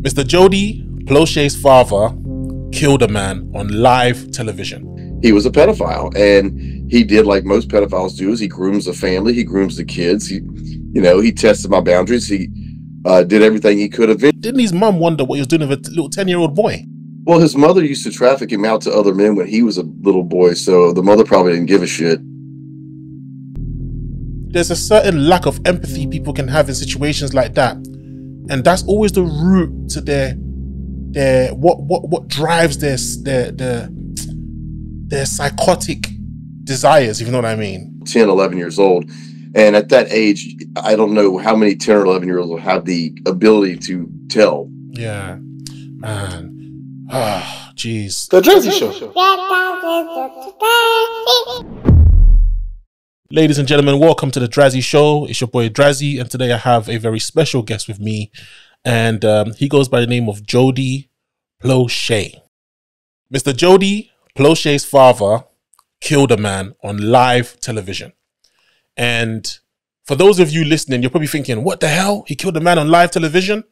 Mr. Jody Plauche's father killed a man on live television. He was a pedophile, and he did like most pedophiles do: is he grooms the family, he grooms the kids. He tested my boundaries. He did everything he could have. Didn't his mum wonder what he was doing with a little 10-year-old boy? Well, his mother used to traffic him out to other men when he was a little boy, so the mother probably didn't give a shit. There's a certain lack of empathy people can have in situations like that, and that's always the root to their what drives their psychotic desires, if you know what I mean. 10, 11 years old, and at that age, I don't know how many 10 or 11 year olds will have the ability to tell. Yeah, man. Ah, jeez. The Drazzy Show. Ladies and gentlemen, welcome to the Drazzy Show. It's your boy Drazzy, and today I have a very special guest with me, and he goes by the name of Jody Plauche. Mr. Jody Plauche's father killed a man on live television. And for those of you listening, you're probably thinking, what the hell? He killed a man on live television?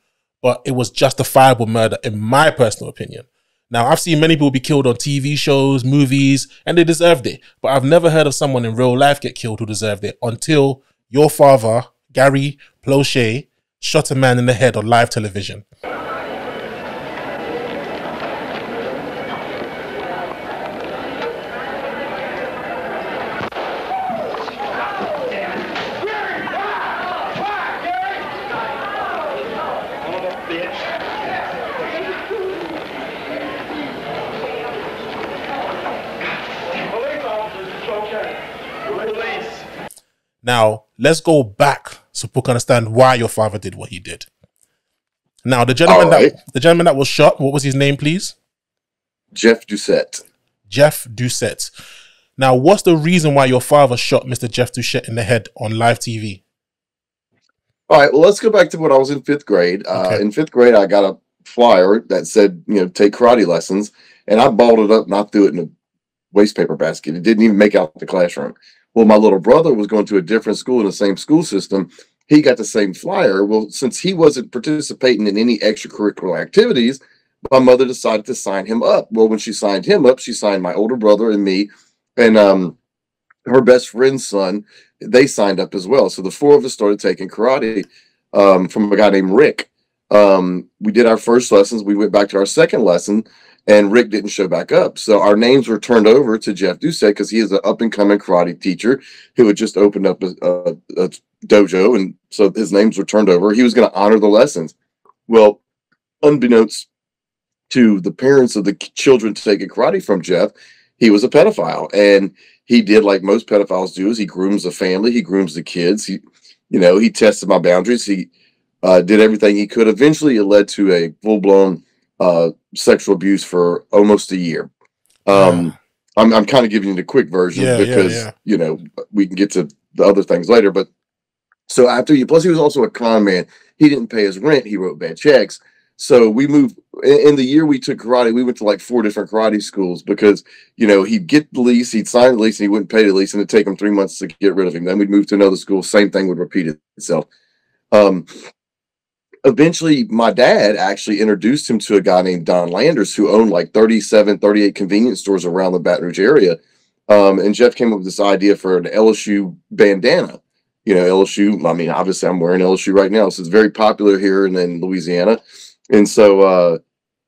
But it was justifiable murder, in my personal opinion. Now, I've seen many people be killed on TV shows, movies, and they deserved it. But I've never heard of someone in real life get killed who deserved it until your father, Gary Plauche, shot a man in the head on live television. Now, let's go back so people can understand why your father did what he did. Now, the gentleman that was shot, what was his name, please? Jeff Doucette. Jeff Doucette. Now, what's the reason why your father shot Mr. Jeff Doucette in the head on live TV? All right, well, let's go back to when I was in fifth grade. Okay. In fifth grade, I got a flyer that said, take karate lessons, and I balled it up and I threw it in a waste paper basket. It didn't even make out the classroom. Well, my little brother was going to a different school in the same school system. He got the same flyer. Well, since he wasn't participating in any extracurricular activities, my mother decided to sign him up. Well, when she signed him up, she signed my older brother and me, and her best friend's son. They signed up as well. So the four of us started taking karate from a guy named Rick. We did our first lessons. We went back to our second lesson, and Rick didn't show back up. So our names were turned over to Jeff Doucette because he is an up-and-coming karate teacher who had just opened up a dojo, and so his names were turned over. He was going to honor the lessons. Well, unbeknownst to the parents of the children taking karate from Jeff, he was a pedophile, and he did like most pedophiles do: is he grooms the family, he grooms the kids. He tested my boundaries. He did everything he could. Eventually, it led to a full-blown sexual abuse for almost a year. I'm kind of giving you the quick version because we can get to the other things later. But so after plus he was also a con man. He didn't pay his rent. He wrote bad checks. So we moved in the year we took karate. We went to like 4 different karate schools because he'd get the lease, he'd sign the lease, and he wouldn't pay the lease, and it'd take him 3 months to get rid of him. Then we'd move to another school. Same thing would repeat itself. Eventually, my dad actually introduced him to a guy named Don Landers who owned like 37, 38 convenience stores around the Baton Rouge area. And Jeff came up with this idea for an LSU bandana. LSU, I mean, obviously I'm wearing LSU right now, so it's very popular here in Louisiana. And so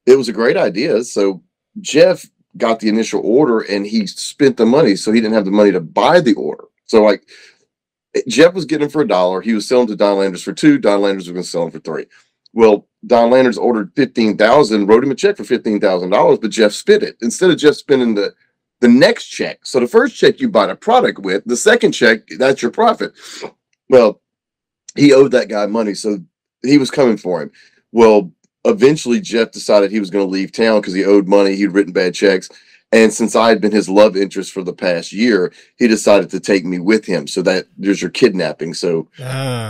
it was a great idea. So Jeff got the initial order and he spent the money, so he didn't have the money to buy the order. So like, Jeff was getting them for $1. He was selling to Don Landers for $2. Don Landers was going to sell them for $3. Well, Don Landers ordered $15,000, wrote him a check for $15,000, but Jeff spent it. Instead of Jeff spending the next check. So the first check you buy the product with, the second check, that's your profit. Well, he owed that guy money, so he was coming for him. Well, eventually Jeff decided he was going to leave town because he owed money. He'd written bad checks. And since I had been his love interest for the past year, he decided to take me with him. So that there's your kidnapping. So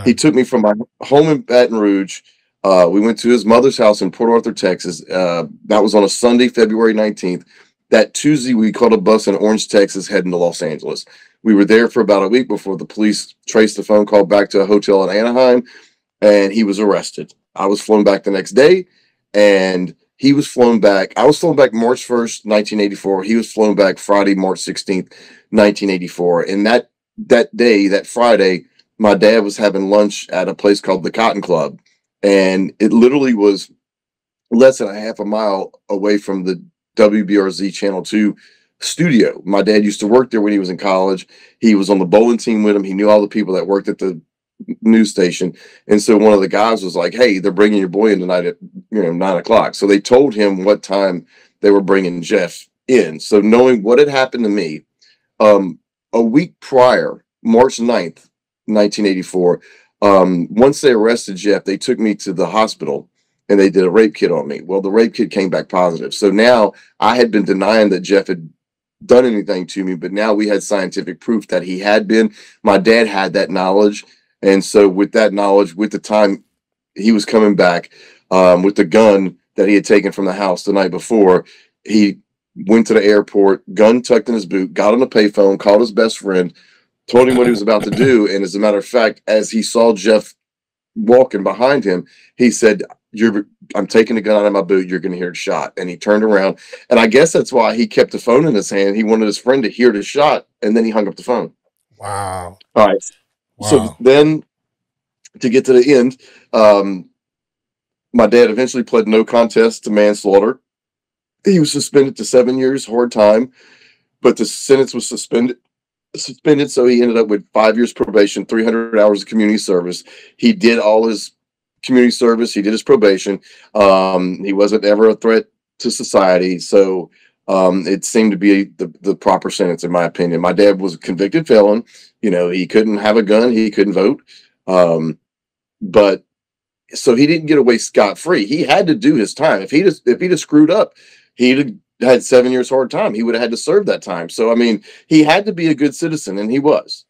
he took me from my home in Baton Rouge. We went to his mother's house in Port Arthur, Texas. That was on a Sunday, February 19th. That Tuesday, we caught a bus in Orange, Texas, heading to Los Angeles. We were there for about a week before the police traced the phone call back to a hotel in Anaheim, and he was arrested. I was flown back the next day, and he was flown back. I was flown back March 1st, 1984. He was flown back Friday, March 16th, 1984. And that day, that Friday, my dad was having lunch at a place called the Cotton Club, and it literally was less than a half a mile away from the WBRZ Channel 2 studio. My dad used to work there when he was in college. He was on the bowling team with him. He knew all the people that worked at the news station. And so one of the guys was like, hey, they're bringing your boy in tonight at 9 o'clock. So they told him what time they were bringing Jeff in. So knowing what had happened to me, a week prior, March 9th, 1984, once they arrested Jeff, they took me to the hospital and they did a rape kit on me. Well, the rape kit came back positive. So now I had been denying that Jeff had done anything to me, but now we had scientific proof that he had been. My dad had that knowledge. And so with that knowledge, with the time he was coming back, with the gun that he had taken from the house the night before, he went to the airport, gun tucked in his boot, got on the payphone, called his best friend, told him what he was about to do. And as a matter of fact, as he saw Jeff walking behind him, he said, I'm taking the gun out of my boot. You're going to hear a shot. And he turned around. And I guess that's why he kept the phone in his hand. He wanted his friend to hear the shot. And then he hung up the phone. Wow. All right. Wow. So then to get to the end, my dad eventually pled no contest to manslaughter. He was suspended to 7 years, hard time, but the sentence was suspended. So he ended up with 5 years probation, 300 hours of community service. He did all his community service. He did his probation. He wasn't ever a threat to society. So it seemed to be the proper sentence, in my opinion. My dad was a convicted felon. He couldn't have a gun. He couldn't vote. But so he didn't get away scot-free. He had to do his time. If he'd have screwed up, he'd had 7 years hard time. He would have had to serve that time. So, I mean, he had to be a good citizen, and he was.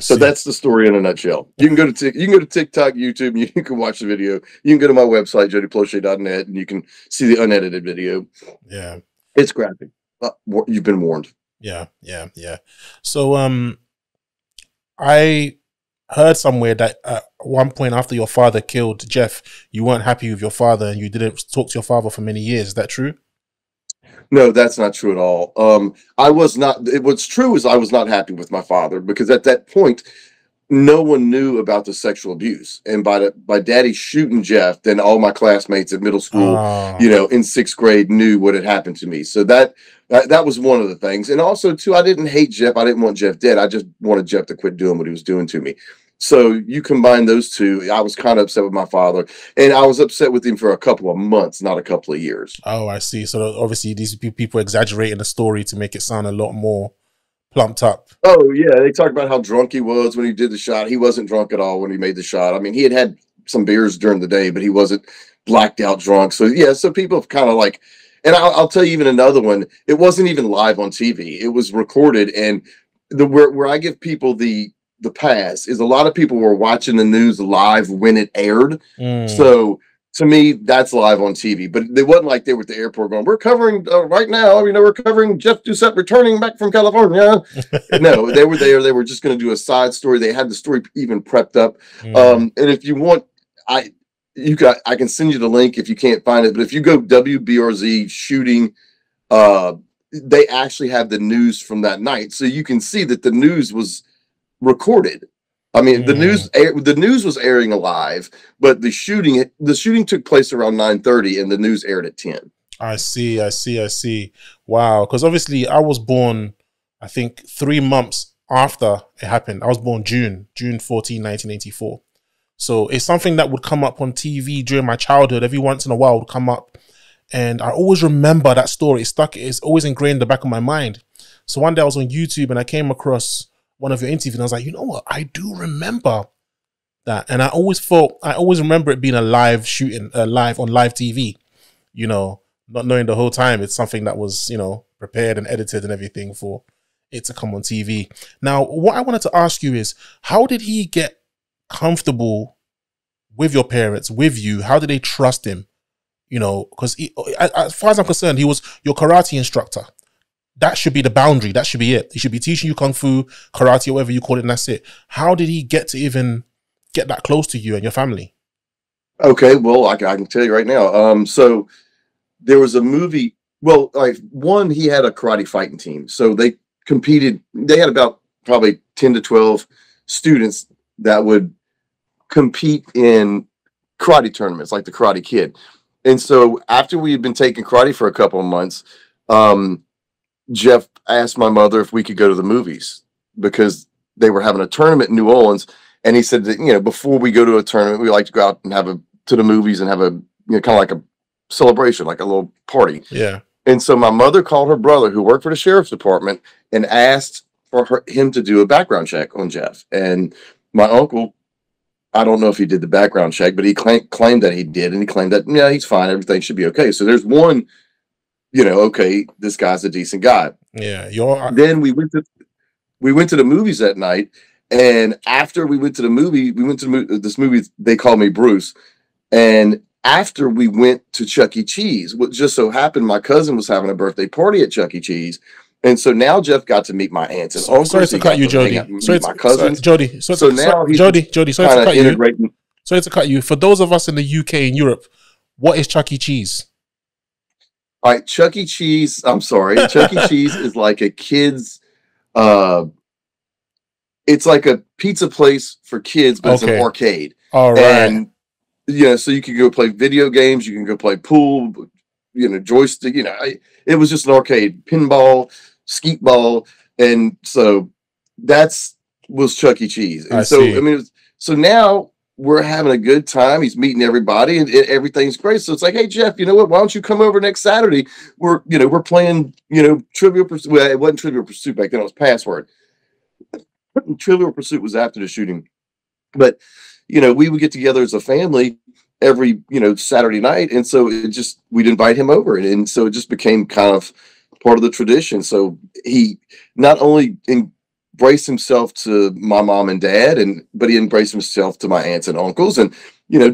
So that's the story in a nutshell. You can go to TikTok, YouTube, and you can watch the video. You can go to my website, jodyplauche.net, and you can see the unedited video. Yeah. It's graphic. You've been warned. Yeah. So, I heard somewhere that at one point after your father killed Jeff, you weren't happy with your father and you didn't talk to your father for many years. Is that true? No, that's not true at all. I was not. What's true is I was not happy with my father because at that point, no one knew about the sexual abuse. And by daddy shooting Jeff, then all my classmates at middle school, in sixth grade knew what had happened to me. So that was one of the things. And also, too, I didn't hate Jeff. I didn't want Jeff dead. I just wanted Jeff to quit doing what he was doing to me. So you combine those two, I was kind of upset with my father, and I was upset with him for a couple of months, not a couple of years. Oh, I see. So obviously these people exaggerating the story to make it sound a lot more plumped up. Oh, yeah. They talked about how drunk he was when he did the shot. He wasn't drunk at all when he made the shot. I mean, he had some beers during the day, but he wasn't blacked out drunk. So, yeah, so people have kind of like, and I'll tell you even another one. It wasn't even live on TV. It was recorded, and where I give people the pass is a lot of people were watching the news live when it aired. So to me, that's live on TV, but it wasn't like they were at the airport going, we're covering right now, we're covering Jeff Doucette returning back from California. No, they were there. They were just going to do a side story. They had the story even prepped up. And if you want, I can send you the link if you can't find it, but if you go WBRZ shooting, they actually have the news from that night. So you can see that the news was recorded. I mean, the news was airing live, but the shooting took place around 9:30 and the news aired at 10. I see. Wow. Because obviously I was born, I think 3 months after it happened. I was born June 14, 1984. So it's something that would come up on TV during my childhood. Every once in a while it would come up. And I always remember that story. It's always ingrained in the back of my mind. So one day I was on YouTube and I came across one of your interviews and I was like, you know what? I do remember that. And I always remember it being a live shooting, live on live TV, not knowing the whole time it's something that was, prepared and edited and everything for it to come on TV. Now, what I wanted to ask you is, how did he get comfortable with your parents, with you? How did they trust him? Because as far as I'm concerned, he was your karate instructor. That should be the boundary. That should be it. He should be teaching you kung fu, karate, whatever you call it, and that's it. How did he get to even get that close to you and your family? Okay, well, I can tell you right now. So there was a movie. Well, like one, he had a karate fighting team, so they competed. They had about probably 10 to 12 students that would compete in karate tournaments, like the Karate Kid. And so after we had been taking karate for a couple of months, um, Jeff asked my mother if we could go to the movies because they were having a tournament in New Orleans. And he said that, before we go to a tournament, we like to go out and to the movies and have kind of like a celebration, like a little party. Yeah. And so my mother called her brother, who worked for the sheriff's department, and asked for him to do a background check on Jeff. And my uncle, I don't know if he did the background check, but he claimed that he did. And he claimed that, yeah, he's fine. Everything should be okay. So there's one, okay, this guy's a decent guy. Yeah. Then we went to the movies that night, and after we went to the movie, this movie. They call me Bruce, and after we went to Chuck E. Cheese, what just so happened, my cousin was having a birthday party at Chuck E. Cheese, and so now Jeff got to meet my aunts and uncles. Sorry to cut you, Jody. Meet my cousins, Jody. So now he's Jody. Sorry to cut integrating. you. Sorry to cut you. For those of us in the UK and Europe, what is Chuck E. Cheese? All right, Chuck E. Cheese. I'm sorry, Chuck E. Cheese is like a kid's. It's like a pizza place for kids, but it's an arcade. All right. And so you can go play video games, you can go play pool, joystick. It was just an arcade, pinball, skeet ball, and so was Chuck E. Cheese. And so now we're having a good time. He's meeting everybody, and everything's great. So it's like, hey Jeff, you know what? Why don't you come over next Saturday? We're playing Trivial Pursuit. Well, it wasn't Trivial Pursuit back then; it was Password. Trivial Pursuit was after the shooting, but we would get together as a family every Saturday night, and so we'd invite him over, and so it just became kind of part of the tradition. So he not only embraced himself to my mom and dad, but he embraced himself to my aunts and uncles, and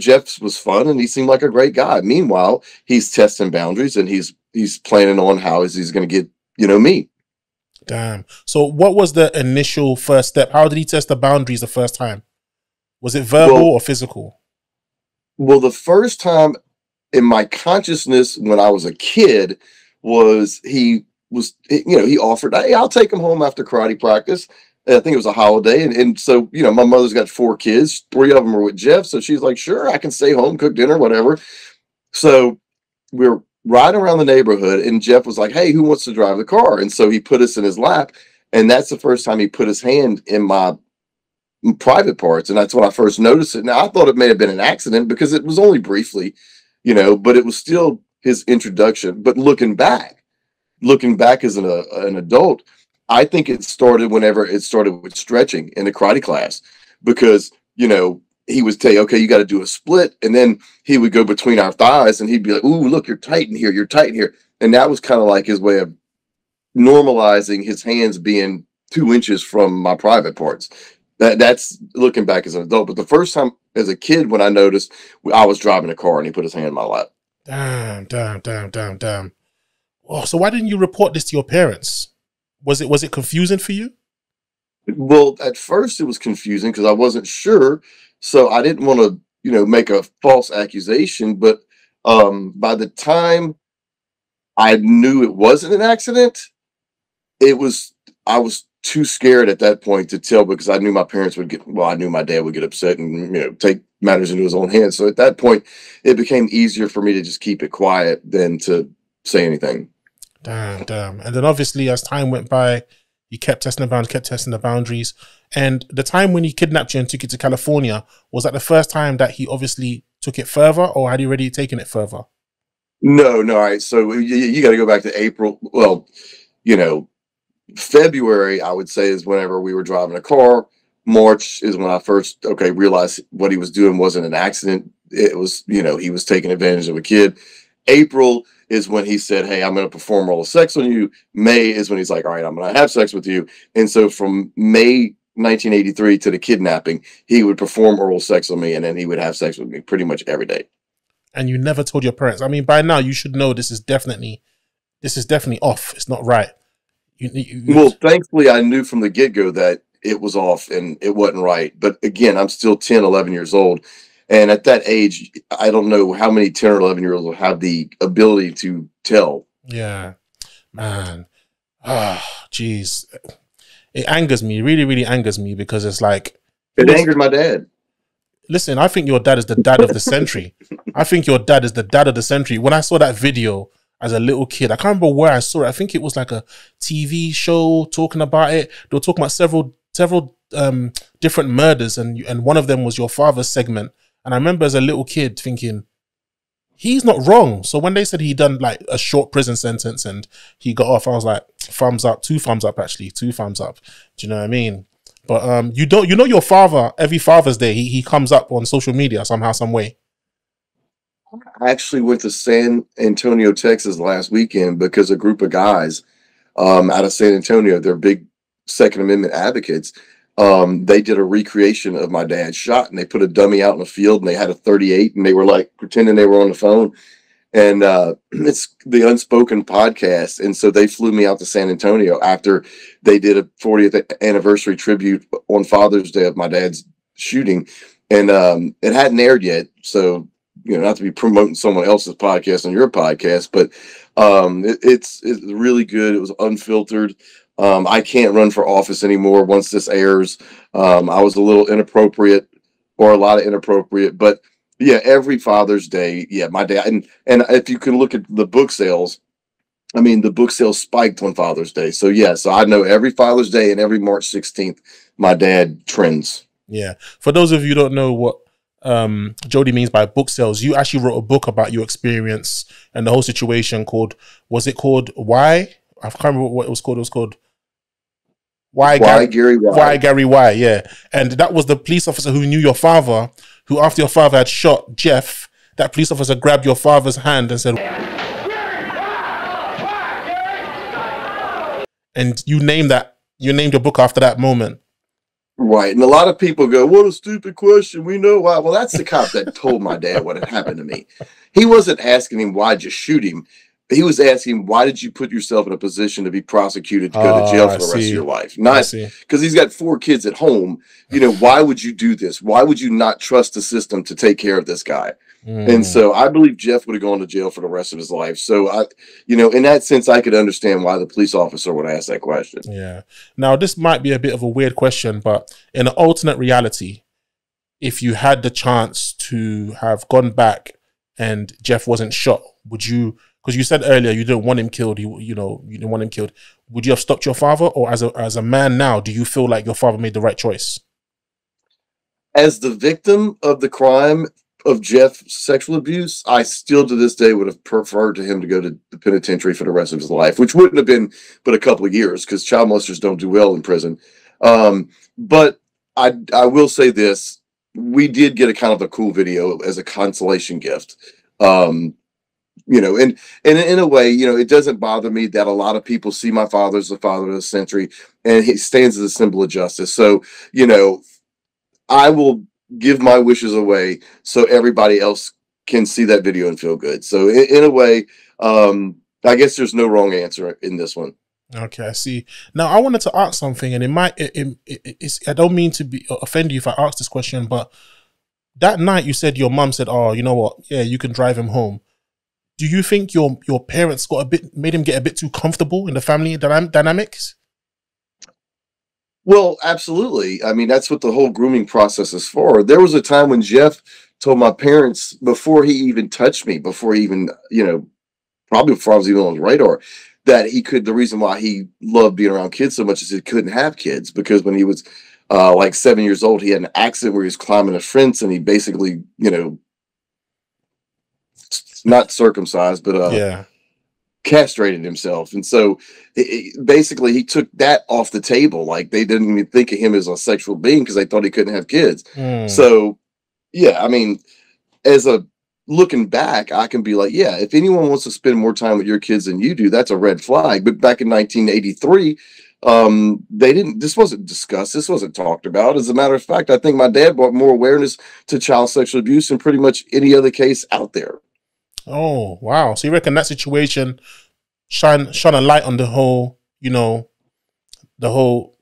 Jeff was fun, and he seemed like a great guy. Meanwhile, he's testing boundaries, and he's planning on how he's going to get me. Damn. So what was the initial first step? How did he test the boundaries the first time? Was it verbal or physical? Well, the first time in my consciousness when I was a kid was he offered, hey, I'll take him home after karate practice. I think it was a holiday. And so, my mother's got 4 kids. 3 of them are with Jeff. So she's like, sure, I can stay home, cook dinner, whatever. So we're riding around the neighborhood, and Jeff was like, hey, who wants to drive the car? And so he put us in his lap, and that's the first time he put his hand in my private parts, and that's when I first noticed it. Now I thought it may have been an accident because it was only briefly, but it was still his introduction. But looking back as an adult, I think it started whenever it started with stretching in the karate class, because he would tell you, okay, you got to do a split, and then he would go between our thighs, and he'd be like, ooh, look, you're tight in here, and that was kind of like his way of normalizing his hands being 2 inches from my private parts. That's looking back as an adult, but the first time as a kid when I noticed, I was driving a car and he put his hand in my lap. Damn. Oh, so why didn't you report this to your parents? Was it confusing for you? Well, at first it was confusing because I wasn't sure, so I didn't want to, make a false accusation. But by the time I knew it wasn't an accident, I was too scared at that point to tell, because I knew my parents I knew my dad would get upset and, take matters into his own hands. So at that point, it became easier for me to just keep it quiet than to say anything. Damn. And then obviously as time went by, you kept testing the boundaries. And the time when he kidnapped you and took you to California, was that the first time that he obviously took it further, or had he already taken it further? No. All right. So you got to go back to April. Well, February, I would say, is whenever we were driving a car. March is when I first realized what he was doing wasn't an accident. It was, he was taking advantage of a kid. April is when he said, hey, I'm going to perform oral sex on you. May is when he's like, all right, I'm going to have sex with you. And so from May 1983 to the kidnapping, he would perform oral sex on me, and then he would have sex with me pretty much every day. And you never told your parents? I mean, by now you should know this is definitely off. It's not right. Well, thankfully, I knew from the get-go that it was off and it wasn't right. But again, I'm still 10, 11 years old. And at that age, I don't know how many 10 or 11-year-olds will have the ability to tell. Yeah, man. Ah, jeez. It angers me, really, really angers me, because it's like, who It was, angered my dad. listen, I think your dad is the dad of the century. I think your dad is the dad of the century. When I saw that video as a little kid, I can't remember where I saw it. I think it was like a TV show talking about it. They were talking about several different murders, and one of them was your father's segment. And I remember as a little kid thinking, he's not wrong. So when they said he done like a short prison sentence and he got off, I was like, thumbs up, 2 thumbs up, actually, 2 thumbs up. Do you know what I mean? But you know your father, every Father's Day, he comes up on social media somehow, some way. I actually went to San Antonio, Texas last weekend because a group of guys out of San Antonio, they're big Second Amendment advocates. They did a recreation of my dad's shot, and they put a dummy out in the field, and they had a 38, and they were like pretending they were on the phone. And it's the Unspoken podcast, and so they flew me out to San Antonio after they did a 40th anniversary tribute on Father's Day of my dad's shooting, and it hadn't aired yet, so not to be promoting someone else's podcast on your podcast, but it's really good. It was unfiltered. I can't run for office anymore once this airs. I was a little inappropriate, or a lot of inappropriate, but yeah, every Father's Day, yeah, my dad, and if you can look at the book sales, I mean, the book sales spiked on Father's Day. So yeah, so I know every Father's Day and every March 16th, my dad trends. Yeah. For those of you who don't know what Jody means by book sales, you actually wrote a book about your experience and the whole situation called, was it called Why? I can't remember what it was called. It was called Why Gary Why? Why Gary Why? Yeah. And that was the police officer who knew your father, who after your father had shot Jeff, that police officer grabbed your father's hand and said, and you named your book after that moment. Right. And a lot of people go, what a stupid question. We know why. Well, that's the cop that told my dad what had happened to me. He wasn't asking him, why'd you shoot him? He was asking, why did you put yourself in a position to be prosecuted to go to jail for the rest of your life? Not because he's got 4 kids at home. Why would you do this? Why would you not trust the system to take care of this guy? And so I believe Jeff would have gone to jail for the rest of his life. So in that sense, I could understand why the police officer would ask that question. Yeah. Now, this might be a bit of a weird question, but in an alternate reality, if you had the chance to have gone back and Jeff wasn't shot, would you, because you said earlier you didn't want him killed, you didn't want him killed, would you have stopped your father? Or as a man now, do you feel like your father made the right choice? As the victim of the crime of Jeff's sexual abuse, I still to this day would have preferred to him to go to the penitentiary for the rest of his life, which wouldn't have been but a couple of years, because child molesters don't do well in prison. But I will say this: we did get a kind of a cool video as a consolation gift. And in a way, it doesn't bother me that a lot of people see my father as the father of the century, and he stands as a symbol of justice. So, I will give my wishes away so everybody else can see that video and feel good. So in a way, I guess there's no wrong answer in this one. Okay, I see. Now I wanted to ask something, and I don't mean to offend you if I ask this question, but that night you said your mum said, "Oh, you know what? Yeah, you can drive him home." Do you think your parents made him get a bit too comfortable in the family dynamics? Well, absolutely. I mean, that's what the whole grooming process is for. There was a time when Jeff told my parents, before he even touched me, before he even, probably before I was even on his radar, that the reason why he loved being around kids so much is he couldn't have kids, because when he was like 7 years old, he had an accident where he was climbing a fence, and he basically, not circumcised, but castrated himself. And so basically he took that off the table. Like, they didn't even think of him as a sexual being because they thought he couldn't have kids. So yeah, I mean, looking back, I can be like, yeah, if anyone wants to spend more time with your kids than you do, that's a red flag. But back in 1983, this wasn't discussed. This wasn't talked about. As a matter of fact, I think my dad brought more awareness to child sexual abuse than pretty much any other case out there. Oh, wow. So you reckon that situation shine a light on the whole, the whole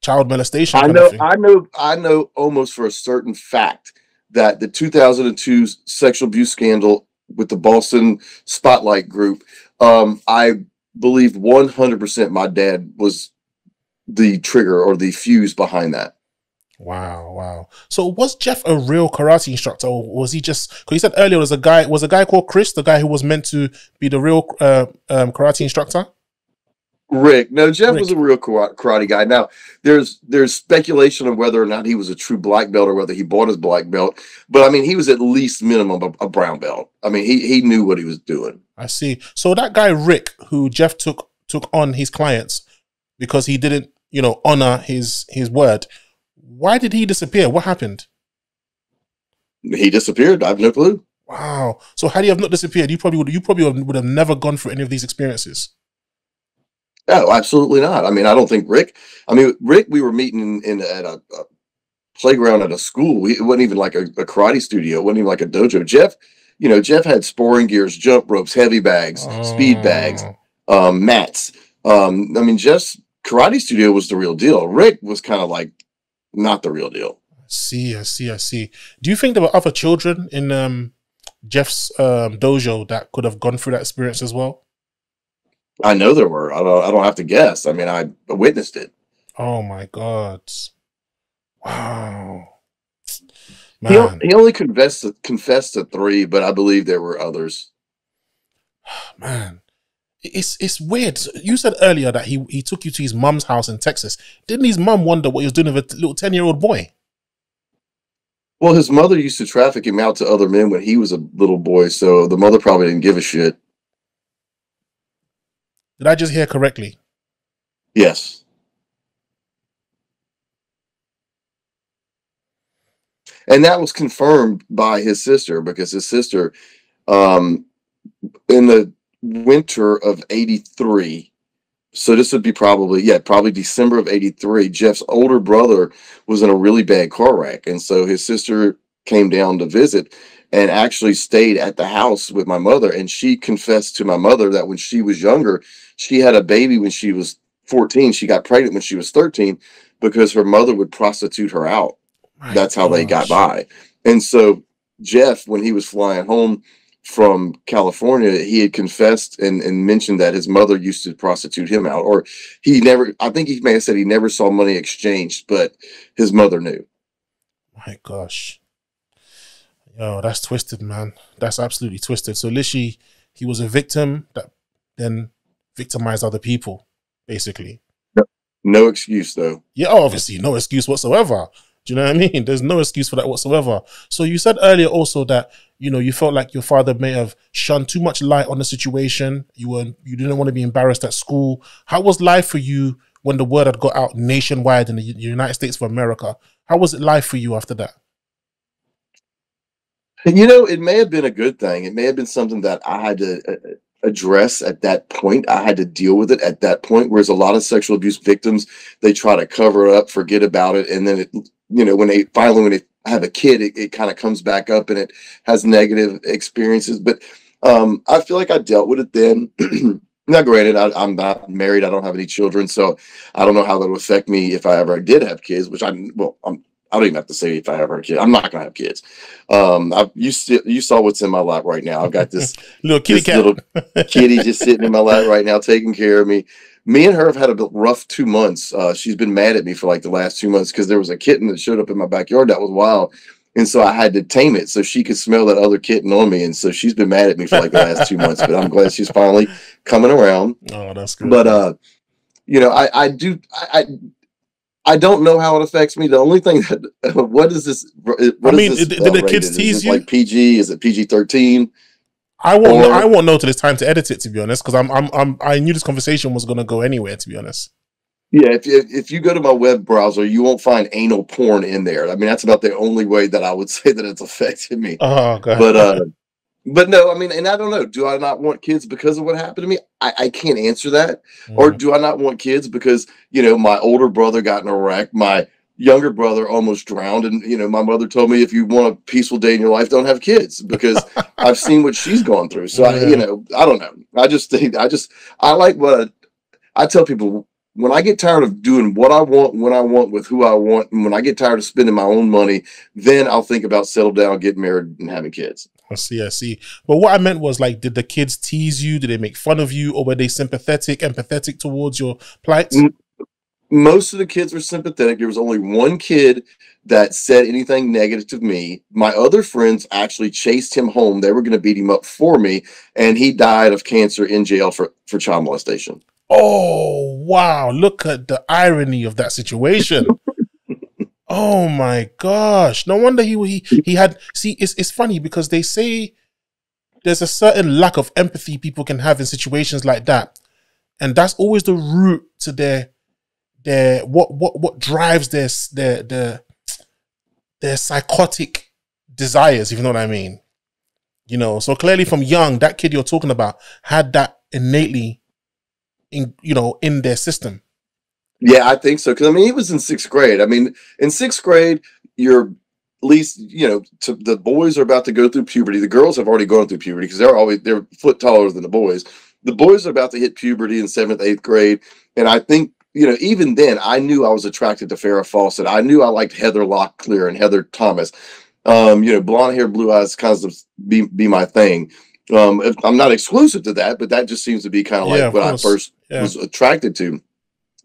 child molestation? I know almost for a certain fact that the 2002 sexual abuse scandal with the Boston Spotlight Group, I believe 100% my dad was the trigger or the fuse behind that. Wow, wow. So was Jeff a real karate instructor, or was he just? Because you said earlier was a guy called Chris, the guy who was meant to be the real karate instructor. Rick, no, Jeff Rick. was a real karate guy. Now, there's speculation of whether or not he was a true black belt or whether he bought his black belt. But I mean, he was at least minimum a brown belt. I mean, he knew what he was doing. I see. So that guy Rick, who Jeff took on his clients because he didn't, honor his word. Why did he disappear? What happened? He disappeared. I have no clue. Wow. So had he have not disappeared, you probably would have never gone through any of these experiences. No, absolutely not. I mean, I don't think Rick. I mean, Rick, we were meeting at a playground at a school. It wasn't even like a karate studio. It wasn't even like a dojo. Jeff had sporing gears, jump ropes, heavy bags, speed bags, mats. I mean, Jeff's karate studio was the real deal. Rick was kind of like not the real deal. I see. Do you think there were other children in Jeff's dojo that could have gone through that experience as well? I know there were. I don't have to guess. I mean, I witnessed it. Oh my God! Wow, man. He only confessed to 3, but I believe there were others. Man, it's weird. You said earlier that he took you to his mum's house in Texas. Didn't his mum wonder what he was doing with a little 10-year-old boy? Well, his mother used to traffic him out to other men when he was a little boy, so the mother probably didn't give a shit. Did I just hear correctly? Yes. And that was confirmed by his sister, because his sister, in the winter of 83, so this would be probably December of 83, Jeff's older brother was in a really bad car wreck. And so his sister came down to visit and actually stayed at the house with my mother. And she confessed to my mother that when she was younger, she had a baby when she was 14. She got pregnant when she was 13 because her mother would prostitute her out. That's how they got by. And so Jeff, when he was flying home from California, he had confessed and mentioned that his mother used to prostitute him out, or I think he may have said he never saw money exchanged, but his mother knew. My gosh. Yo, that's twisted, man. That's absolutely twisted. So literally, he was a victim that then victimized other people, basically. No excuse, though. Yeah, obviously, no excuse whatsoever. Do you know what I mean? There's no excuse for that whatsoever. So you said earlier also that, you felt like your father may have shunned too much light on the situation. You didn't want to be embarrassed at school. How was life for you when the word had got out nationwide in the United States of America? How was it life for you after that? And it may have been a good thing. It may have been something that I had to address at that point. I had to deal with it at that point, whereas a lot of sexual abuse victims, they try to cover it up, forget about it, and then when they have a kid, it kind of comes back up and it has negative experiences. But I feel like I dealt with it then. Now, granted, I'm not married. I don't have any children, so I don't know how that would affect me if I ever did have kids. I don't even have to say if I ever have kids. I'm not gonna have kids. You saw what's in my lap right now. I've got this little kitty just sitting in my lap right now, taking care of me. Me and her have had a rough 2 months. She's been mad at me for like the last 2 months because there was a kitten that showed up in my backyard that was wild. And so I had to tame it so she could smell that other kitten on me. And so she's been mad at me for like the last 2 months, but I'm glad she's finally coming around. Oh, that's good. But, I don't know how it affects me. The only thing what is this? Did the kids tease you? Like PG? Is it PG-13? I won't know till it's time to edit it, to be honest, because I knew this conversation was going to go anywhere, to be honest. Yeah, if you go to my web browser, you won't find anal porn in there. I mean, that's about the only way that I would say that it's affected me. Oh, God. But no, I mean, and I don't know. Do I not want kids because of what happened to me? I can't answer that. Or do I not want kids because, my older brother got in a wreck, my younger brother almost drowned, and my mother told me, if you want a peaceful day in your life, don't have kids, because I've seen what she's gone through. So I don't know. I just think I like what I tell people. when I get tired of doing what I want, when I want, with who I want, and when I get tired of spending my own money, then I'll think about settle down, getting married, and having kids. I see, I see. But what I meant was, like, did the kids tease you? Did they make fun of you? Or were they sympathetic, empathetic towards your plight? Most of the kids were sympathetic. There was only one kid that said anything negative to me. My other friends actually chased him home. They were going to beat him up for me, and he died of cancer in jail for child molestation. Oh, wow. Look at the irony of that situation. Oh my gosh. No wonder he had, see, it's funny because they say there's a certain lack of empathy people can have in situations like that. And that's always the root to their what drives their psychotic desires, if you know what I mean. You know, so clearly from young, that kid you're talking about had that innately in their system. Yeah, I think so. Because I mean, he was in 6th grade. I mean, in 6th grade, you're at least, the boys are about to go through puberty. The girls have already gone through puberty because they're a foot taller than the boys. The boys are about to hit puberty in 7th, 8th grade, and I think even then, I knew I was attracted to Farrah Fawcett. I knew I liked Heather Locklear and Heather Thomas. Blonde hair, blue eyes, kind of be my thing. I'm not exclusive to that, but that just seems to be kind of like what I first was attracted to.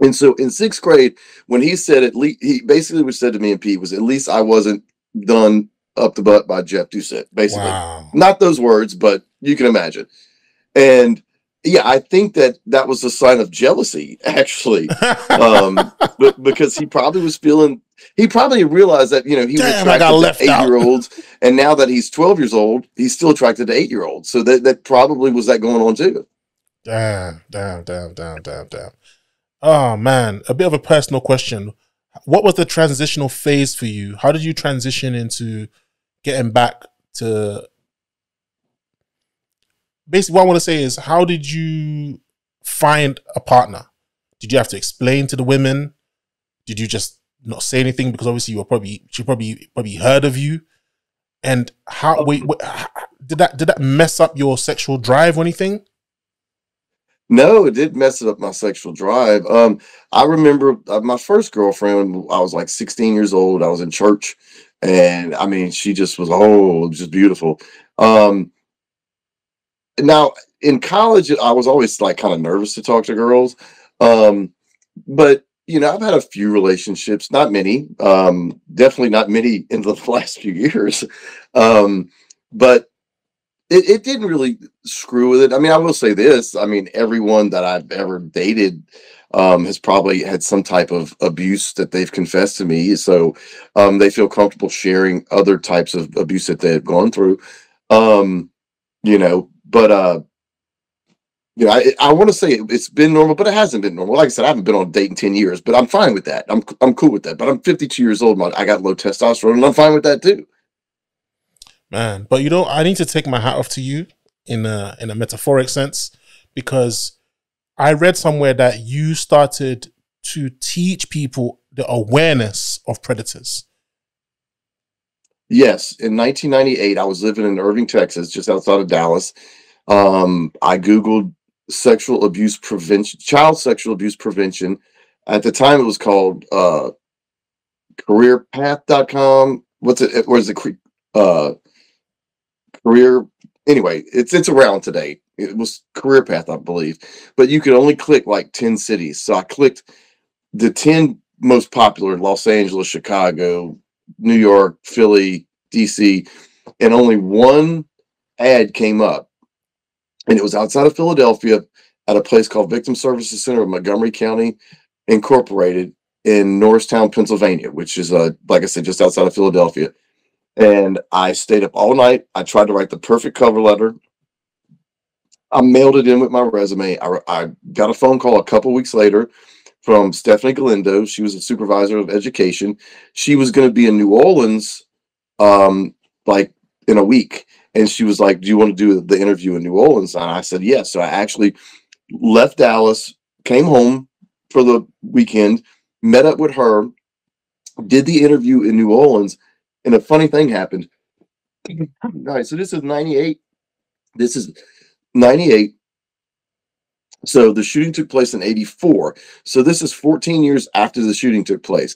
And so in 6th grade, when he said, at least, he basically what said to me and Pete was, at least I wasn't done up the butt by Jeff Doucette. Basically, Not those words, but you can imagine. And yeah, I think that was a sign of jealousy, actually, but because he probably was feeling. He probably realized that he was attracted to 8-year-olds, and now that he's 12 years old, he's still attracted to 8-year-olds. So that probably was that going on too. Damn. Oh man, a bit of a personal question. What was the transitional phase for you? How did you transition into getting back to? Basically, what I want to say is, how did you find a partner? Did you have to explain to the women? Did you just not say anything because obviously she probably heard of you? And how did that mess up your sexual drive or anything? No, it did mess up my sexual drive. I remember my first girlfriend. I was like 16 years old. I was in church, and I mean, she just was just beautiful. Now in college, I was always like kind of nervous to talk to girls, but I've had a few relationships, not many, definitely not many in the last few years, but. It didn't really screw with it. I mean, I will say this. I mean, everyone that I've ever dated has probably had some type of abuse that they've confessed to me. So they feel comfortable sharing other types of abuse that they've gone through. But I want to say it's been normal, but it hasn't been normal. Like I said, I haven't been on a date in 10 years, but I'm fine with that. I'm cool with that. But I'm 52 years old. I got low testosterone, and I'm fine with that too. Man, but I need to take my hat off to you in a metaphoric sense, because I read somewhere that you started to teach people the awareness of predators. Yes, in 1998, I was living in Irving, Texas, just outside of Dallas. I Googled sexual abuse prevention, child sexual abuse prevention. At the time, it was called careerpath.com. What's it? Where's the career? Anyway, it's around today. It was Career Path, I believe, but you could only click like 10 cities. So I clicked the 10 most popular: Los Angeles, Chicago, New York, Philly, DC, and only one ad came up, and it was outside of Philadelphia at a place called Victim Services Center of Montgomery County Incorporated in Norristown, Pennsylvania, which is like I said, just outside of Philadelphia. And I stayed up all night. I tried to write the perfect cover letter. I mailed it in with my resume. I got a phone call a couple weeks later from Stephanie Galindo. She was a supervisor of education. She was going to be in New Orleans, like in a week. And she was like, "Do you want to do the interview in New Orleans?" And I said, yes. So I actually left Dallas, came home for the weekend, met up with her, did the interview in New Orleans. And a funny thing happened. All right, so this is 98. This is 98. So the shooting took place in 84. So this is 14 years after the shooting took place.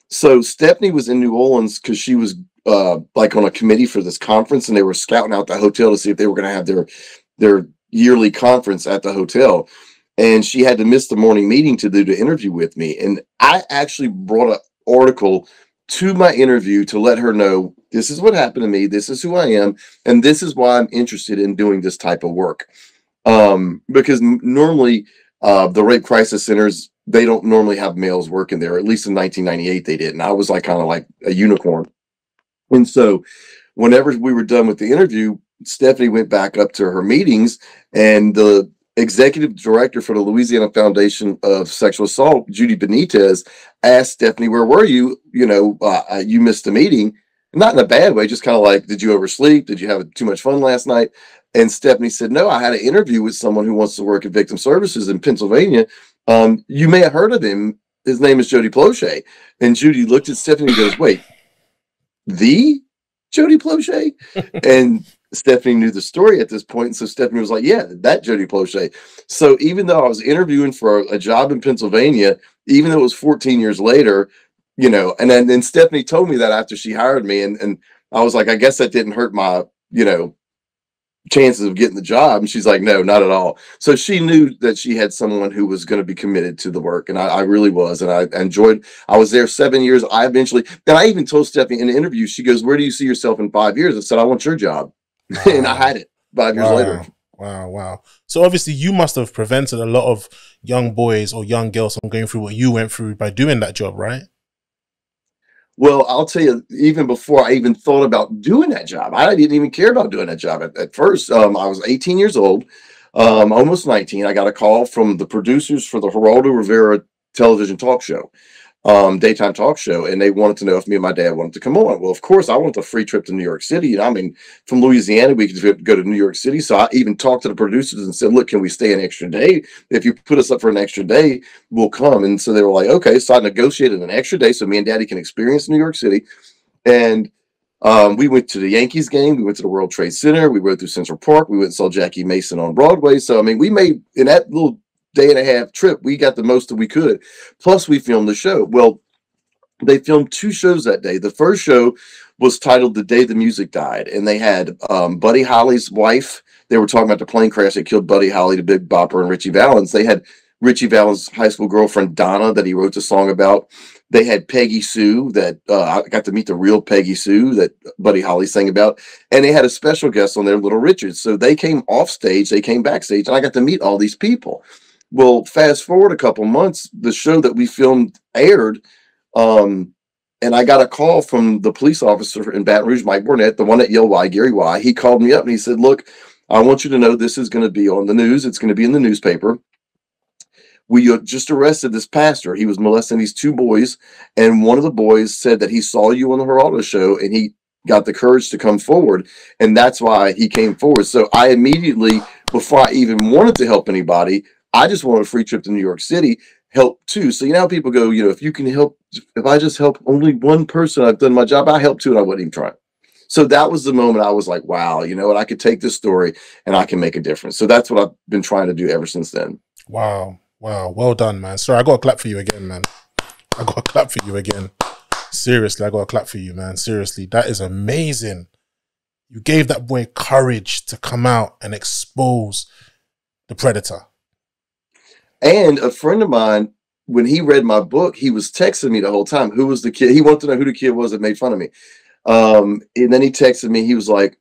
So Stephanie was in New Orleans because she was like on a committee for this conference, and they were scouting out the hotel to see if they were going to have their yearly conference at the hotel. And she had to miss the morning meeting to do the interview with me. And I actually brought an article to my interview to let her know this is what happened to me, this is who I am, and this is why I'm interested in doing this type of work. Because normally the rape crisis centers, they don't normally have males working there. At least in 1998 they did, and I was like kind of like a unicorn. And so whenever we were done with the interview, Stephanie went back up to her meetings, and the executive director for the Louisiana Foundation of Sexual Assault, Judy Benitez, asked Stephanie, "Where were you? You missed the meeting." Not in a bad way, just kind of like, "Did you oversleep? Did you have too much fun last night?" And Stephanie said, "No, I had an interview with someone who wants to work at Victim Services in Pennsylvania. You may have heard of him. His name is Jody Plauche." And Judy looked at Stephanie and goes, "Wait, the Jody Plauche?" And Stephanie knew the story at this point. And so Stephanie was like, "Yeah, that Jody Plauche." So even though I was interviewing for a job in Pennsylvania, even though it was 14 years later, and then Stephanie told me that after she hired me. And I was like, I guess that didn't hurt my, chances of getting the job. And she's like, "No, not at all." So she knew that she had someone who was going to be committed to the work. And I really was. And I enjoyed, I was there 7 years. I even told Stephanie in the interview, she goes, "Where do you see yourself in 5 years?" I said, "I want your job." Wow. And I had it 5 years later. Wow. So obviously you must have prevented a lot of young boys or young girls from going through what you went through by doing that job, right? Well, I'll tell you, even before I even thought about doing that job, I didn't even care about doing that job at first. I was 18 years old, almost 19. I got a call from the producers for the Geraldo Rivera television talk show, daytime talk show, and they wanted to know if me and my dad wanted to come on. Well, of course, I wanted a free trip to New York City. I mean, from Louisiana, we could go to New York City. So I even talked to the producers and said, "Look, can we stay an extra day? If you put us up for an extra day, we'll come." And so they were like, "Okay." So I negotiated an extra day so me and Daddy can experience New York City. And we went to the Yankees game. We went to the World Trade Center. We rode through Central Park. We went and saw Jackie Mason on Broadway. So, I mean, we made, in that little day and a half trip, we got the most that we could. Plus, we filmed the show. Well, they filmed 2 shows that day. The first show was titled "The Day the Music Died," and they had Buddy Holly's wife. They were talking about the plane crash that killed Buddy Holly, the Big Bopper, and Richie Valens. They had Richie Valens' high school girlfriend Donna that he wrote the song about. They had Peggy Sue that I got to meet the real Peggy Sue that Buddy Holly sang about, and they had a special guest on there, Little Richard. So they came off stage, they came backstage, and I got to meet all these people. Well, fast forward a couple months, the show that we filmed aired. And I got a call from the police officer in Baton Rouge, Mike Burnett, the one at Yale Y, Gary Y. He called me up and he said, "Look, I want you to know this is going to be on the news. It's going to be in the newspaper. We just arrested this pastor. He was molesting these 2 boys. And one of the boys said that he saw you on the Geraldo show and he got the courage to come forward. And that's why he came forward." So I immediately, before I even wanted to help anybody, I just wanted a free trip to New York City, help too. So how people go, if you can help, if I just help only one person, I've done my job. I helped too, and I wasn't even trying. So that was the moment I was like, wow, you know what? I could take this story and I can make a difference. So that's what I've been trying to do ever since then. Wow. Well done, man. Sorry, I got to clap for you again, man. I got to clap for you again. Seriously, I got to clap for you, man. Seriously, that is amazing. You gave that boy courage to come out and expose the predator. And a friend of mine, when he read my book, he was texting me the whole time. Who was the kid? He wanted to know who the kid was that made fun of me. And then he texted me. He was like,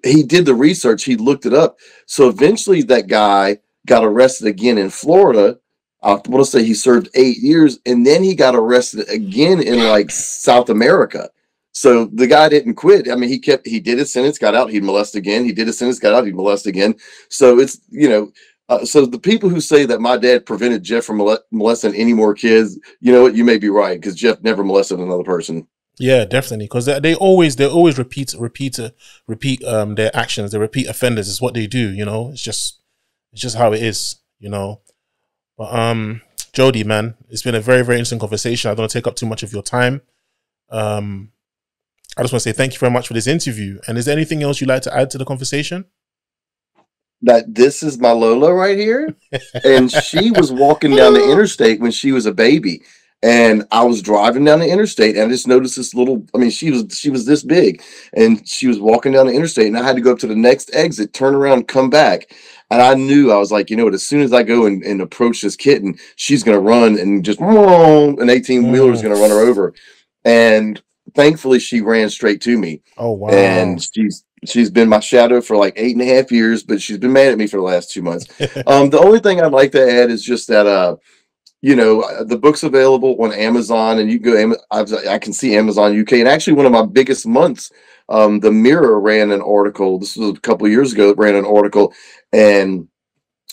he did the research. He looked it up. So eventually that guy got arrested again in Florida. I want to say he served 8 years, and then he got arrested again in like South America. So the guy didn't quit. I mean, he did his sentence, got out, he'd molest again. He did his sentence, got out, he'd molest again. So it's, so the people who say that my dad prevented Jeff from molesting any more kids, you know what, you may be right, because Jeff never molested another person. Yeah, definitely, because they always repeat their actions. They repeat offenders. It's what they do. It's just how it is. But Jody, man, it's been a very, very interesting conversation. I don't want to take up too much of your time. I just want to say thank you very much for this interview. And is there anything else you'd like to add to the conversation? that this is my Lola right here. And she was walking down the interstate when she was a baby. And I was driving down the interstate and I just noticed this little, I mean, she was this big and she was walking down the interstate and I had to go up to the next exit, turn around, come back. And I knew, I was like, you know what, as soon as I go and approach this kitten, she's going to run and just, an 18 wheeler is going to run her over. And thankfully she ran straight to me. Oh, wow. And she's been my shadow for like 8.5 years, but she's been mad at me for the last 2 months. The only thing I'd like to add is just that, you know, the book's available on Amazon, and you can go. I can see Amazon UK, and actually one of my biggest months, the Mirror ran an article. This was a couple of years ago. It ran an article, and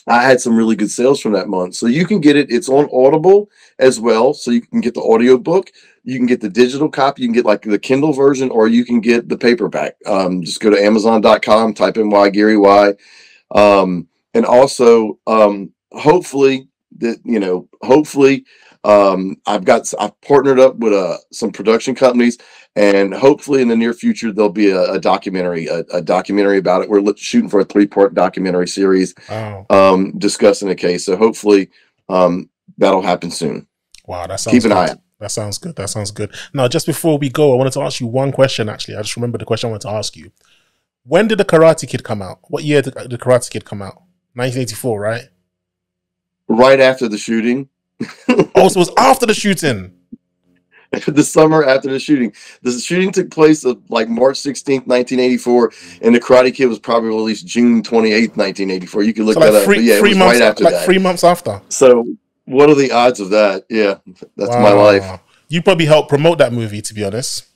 I had some really good sales from that month. So you can get it. It's on Audible as well, so you can get the audio book. You can get the digital copy. You can get like the Kindle version, or you can get the paperback. Just go to Amazon.com, type in Y Gary Y, and also hopefully. Hopefully I've partnered up with some production companies, and hopefully in the near future there'll be a documentary about it. We're shooting for a 3-part documentary series. Wow. Discussing the case, so hopefully that'll happen soon. Wow, that sounds keep an good. eye out. That sounds good. That sounds good. Now, just before we go, I wanted to ask you one question. Actually, I just remembered the question I wanted to ask you. When did the Karate Kid come out? What year did the Karate Kid come out? 1984, right? Right after the shooting. Oh, so it was after the shooting. The summer after the shooting. The shooting took place of like March 16th, 1984, and the Karate Kid was probably released June 28th, 1984. You can look that up. But yeah, it was right after that. 3 months after. So what are the odds of that? Yeah, that's my life. You probably helped promote that movie, to be honest.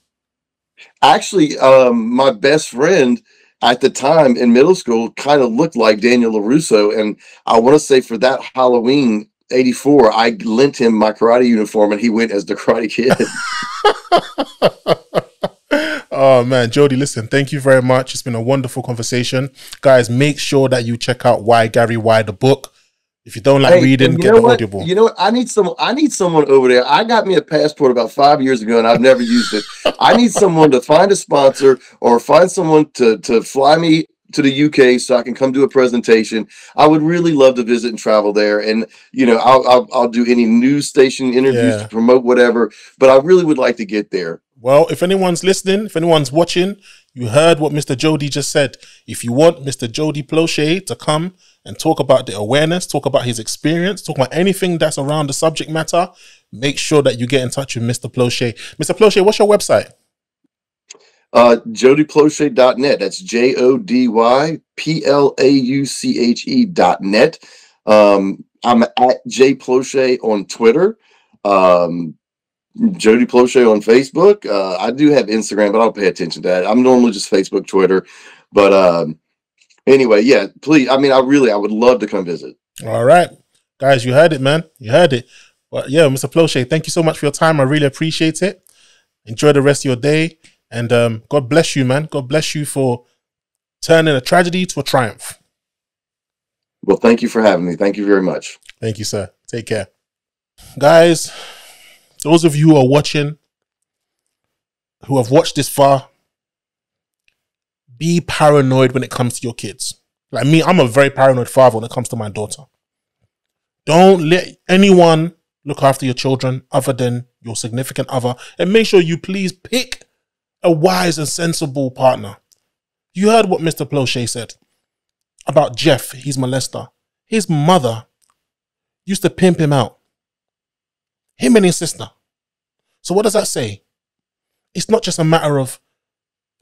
Actually, my best friend at the time in middle school kind of looked like Daniel LaRusso, and I want to say for that Halloween 84, I lent him my karate uniform and he went as the Karate Kid. Oh man, Jody, listen, thank you very much. It's been a wonderful conversation. Guys, make sure that you check out Why Gary Why, the book. If you don't like reading, get the Audible. You know what? I need someone over there. I got me a passport about 5 years ago and I've never used it. I need someone to find a sponsor or find someone to fly me to the UK so I can come do a presentation. I would really love to visit and travel there. And, you know, I'll do any news station interviews to promote whatever, but I really would like to get there. Well, if anyone's listening, if anyone's watching, you heard what Mr. Jody just said. If you want Mr. Jody Plauche to come and talk about the awareness, talk about his experience, talk about anything that's around the subject matter, make sure that you get in touch with Mr. Plauche. Mr. Plauche, what's your website? JodyPlauche.net. That's JodyPlauche.net. I'm at JPlauche on Twitter. Jody Plauche on Facebook. I do have Instagram, but I don't pay attention to that. I'm normally just Facebook, Twitter. But anyway, yeah, please. I mean, I would love to come visit. All right. Guys, you heard it, man. You heard it. But yeah, Mr. Plauche, thank you so much for your time. I really appreciate it. Enjoy the rest of your day. And God bless you, man. God bless you for turning a tragedy to a triumph. Well, thank you for having me. Thank you very much. Thank you, sir. Take care. Guys, those of you who are watching, who have watched this far, be paranoid when it comes to your kids. Like me, I'm a very paranoid father when it comes to my daughter. Don't let anyone look after your children other than your significant other. And make sure you please pick a wise and sensible partner. You heard what Mr. Plauche said about Jeff, his molester. His mother used to pimp him out. Him and his sister. So what does that say? It's not just a matter of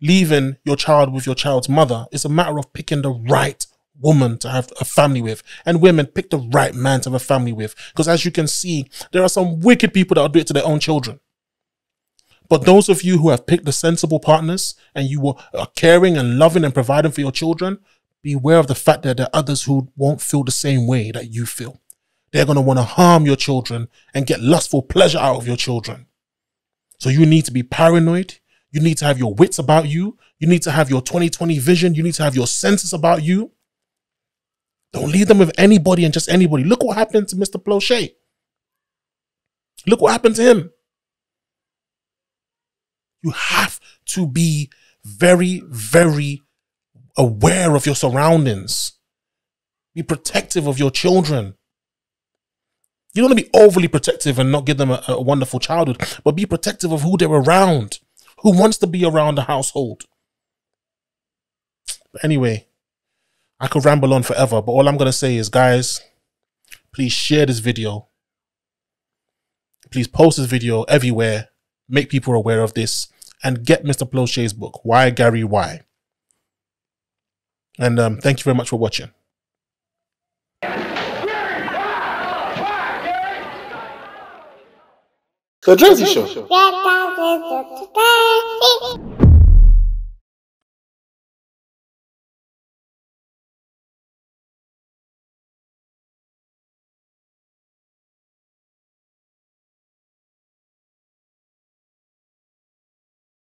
leaving your child with your child's mother. It's a matter of picking the right woman to have a family with. And women, pick the right man to have a family with. Because as you can see, there are some wicked people that will do it to their own children. But those of you who have picked the sensible partners and you are caring and loving and providing for your children, beware of the fact that there are others who won't feel the same way that you feel. They're going to want to harm your children and get lustful pleasure out of your children. So you need to be paranoid. You need to have your wits about you. You need to have your 20/20 vision. You need to have your senses about you. Don't leave them with anybody and just anybody. Look what happened to Mr. Plauche. Look what happened to him. You have to be very, very aware of your surroundings. Be protective of your children. You don't want to be overly protective and not give them a wonderful childhood, but be protective of who they're around, who wants to be around the household. But anyway, I could ramble on forever, but all I'm going to say is, guys, please share this video. Please post this video everywhere. Make people aware of this. And get Mr. Plauche's book, Why Gary Why. And thank you very much for watching. The Drazzy Show.